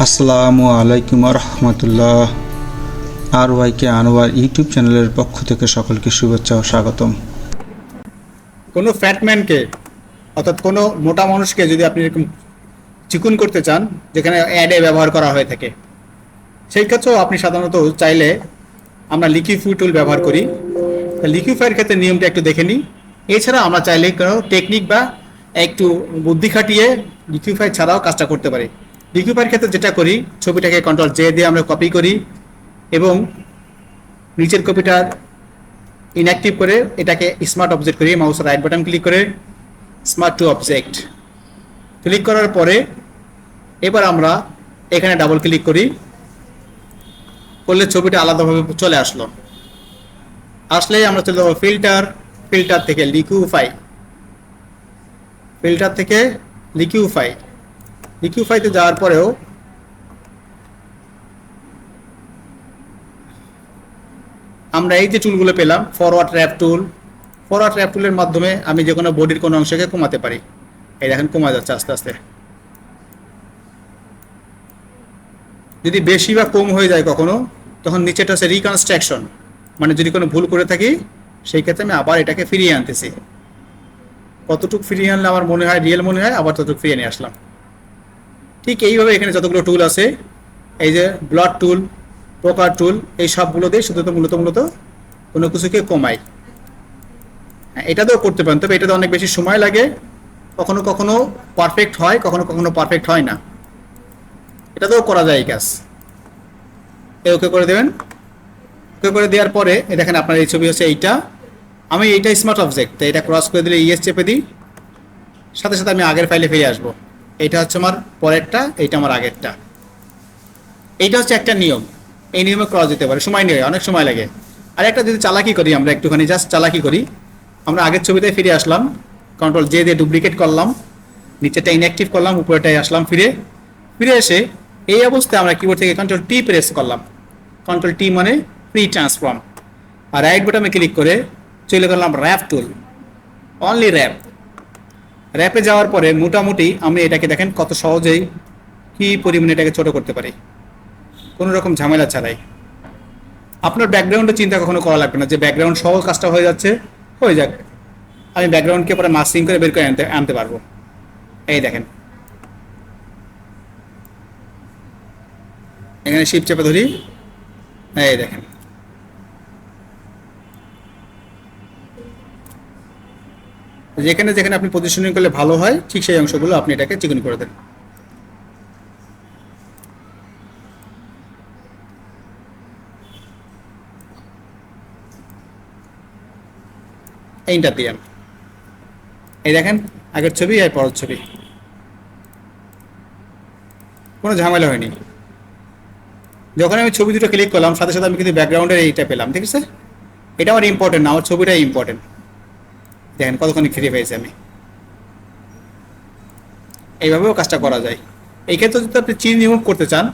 আসসালামু আলাইকুম রহমতুল্লাহ। আর ওয়াইকে আনোয়ার ইউটিউব চ্যানেলের পক্ষ থেকে সকলকে শুভেচ্ছা ও স্বাগতম। কোনো ফ্যাটম্যানকে অর্থাৎ কোনো মোটা মানুষকে যদি আপনি এরকম চিকুন করতে চান, যেখানে অ্যাডে ব্যবহার করা হয়ে থাকে, সেই ক্ষেত্রেও আপনি সাধারণত চাইলে আমরা লিকুইফাই টুল ব্যবহার করি। লিকুইফাইয়ের ক্ষেত্রে নিয়মটা একটু দেখে নিই। এছাড়া আমরা চাইলে কোনো টেকনিক বা একটু বুদ্ধি খাটিয়ে লিকুইফাই ছাড়াও কাজটা করতে পারি। লিকুইফাইয়ের ক্ষেত্রে যেটা করি, ছবিটাকে কন্ট্রোল জে দিয়ে আমরা কপি করি এবং নিচের কপিটা ইনঅ্যাক্টিভ করে এটাকে স্মার্ট অবজেক্ট করি। মাউসের রাইট বাটন ক্লিক করে স্মার্ট টু অবজেক্ট ক্লিক করার পরে এবার আমরা এখানে ডাবল ক্লিক করি, করলে ছবিটা আলাদাভাবে চলে আসলেই আমরা চলে যাবো ফিল্টার থেকে লিকুইফাইতে যাওয়ার পরেও আমরা এই যে টুলগুলো পেলাম, ফরওয়ার্ড র্যাপ টুলের মাধ্যমে আমি যে কোনো বডির কোনো অংশকে কমাতে পারি। এই দেখেন কমা যাচ্ছে আস্তে আস্তে। যদি বেশি বা কম হয়ে যায় কখনো, তখন নিচেটা হচ্ছে রিকনস্ট্রাকশন, মানে যদি কোনো ভুল করে থাকি সেই ক্ষেত্রে আমি আবার এটাকে ফিরিয়ে আনতেছি। কতটুকু ফিরিয়ে আনলে আমার মনে হয় রিয়েল মনে হয়, আবার ততটুকু ফিরিয়ে নিয়ে আসলাম। ঠিক এইভাবে এখানে যতগুলো টুল আছে, এই যে ব্লড টুল, পোকার টুল, এই সবগুলো দিয়ে শুধু মূলত কোনো কিছুকে কমাই। এটাতেও করতে পারেন, তবে এটাতে অনেক বেশি সময় লাগে, কখনো কখনো পারফেক্ট হয়, কখনো কখনো পারফেক্ট হয় না। এটাতেও করা যায় এই কাজ। ওকে করে দেবেন। ওকে করে দেওয়ার পরে দেখেন আপনার এই ছবি হচ্ছে এইটা। আমি এইটা স্মার্ট অবজেক্ট, তো এটা ক্রস করে দিলে ইএস চেপে দিই, সাথে সাথে আমি আগের ফাইলে ফিরে আসবো। এইটা হচ্ছে আমার পরেরটা, এইটা আমার আগেরটা। এইটা হচ্ছে একটা নিয়ম। এই নিয়মে ক্রস দিতে পারে, সময় নিয়ে অনেক সময় লাগে। আর একটা যদি চালাকি করি, আমরা একটুখানি জাস্ট চালাকি করি, আমরা আগের ছবিতে ফিরে আসলাম, কন্ট্রোল জে দিয়ে ডুপ্লিকেট করলাম, নিচেটা ইনঅ্যাক্টিভ করলাম, উপরেটায় আসলাম, ফিরে এসে এই অবস্থায় আমরা কিবোর্ড থেকে কন্ট্রোল টি প্রেস করলাম। কন্ট্রোল টি মানে প্রি ট্রান্সফর্ম। আর রাইট বাটনে ক্লিক করে চলে গেলাম র্যাপ টুল, অনলি র্যাপে যাওয়ার পরে মোটামুটি আমি এটাকে দেখেন কত সহজেই কি পরিমাণে এটাকে ছোট করতে পারি, কোনো রকম ঝামেলা ছাড়াই। আপনার ব্যাকগ্রাউন্ডে চিন্তা কখনো করা লাগবে না যে ব্যাকগ্রাউন্ড সহ কাজটা হয়ে যাচ্ছে, হয়ে যাক, আমি ব্যাকগ্রাউন্ডকে পরে মাস্কিং করে বের করে আনতে পারবো। এই দেখেন, এখানে শিপ চেপে ধরি, এই দেখেন যেখানে যেখানে আপনি পজিশনিং করলে ভালো হয়, ঠিক সেই অংশগুলো আপনি এটাকে চিকন করে দেন। এইটা দিলাম, এই দেখেন আগের ছবি আর পরের ছবি, কোনো ঝামেলা হয়নি। যখন আমি ছবি দুটো ক্লিক করলাম, সাথে সাথে আমি কিন্তু ব্যাকগ্রাউন্ডের এইটা পেলাম, ঠিক আছে। এটা আমার ইম্পর্টেন্ট না, আমার ছবিটাই ইম্পর্টেন্ট। দেখেন কতক্ষণ ফিরে পেয়েছি আমি। এইভাবেও কাজটা করা যায়। এই ক্ষেত্রে যদি আপনি চিন রিমুভ করতে চান,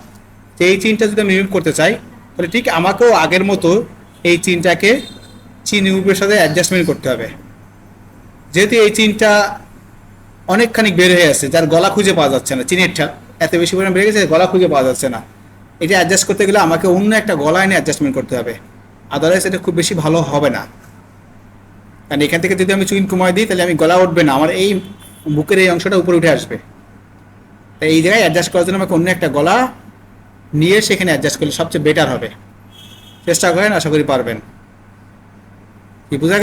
যে এই চিনটা যদি আমি রিমুভ করতে চাই, তাহলে ঠিক আমাকেও আগের মতো এই চিনটাকে চিন রিমুভের সাথে অ্যাডজাস্টমেন্ট করতে হবে। যেহেতু এই চিনটা অনেকখানি বের হয়ে আছে, যার গলা খুঁজে পাওয়া যাচ্ছে না, চিনেরটা এত বেশি পরিমাণ বেড়ে গেছে, গলা খুঁজে পাওয়া যাচ্ছে না। এটা অ্যাডজাস্ট করতে গেলে আমাকে অন্য একটা গলা এনে অ্যাডজাস্টমেন্ট করতে হবে, আদারওয়াইজ এটা খুব বেশি ভালো হবে না। কারণ এখান থেকে যদি আমি চুইন কমাই দিই, তাহলে আমি গলা উঠবে না, আমার এই বুকের এই অংশটা উপরে উঠে আসবে। তাই এই জায়গায় অ্যাডজাস্ট করার জন্য আমাকে অন্য একটা গলা নিয়ে সেখানে অ্যাডজাস্ট করলে সবচেয়ে বেটার হবে। চেষ্টা করেন, আশা করি পারবেন। কি বোঝা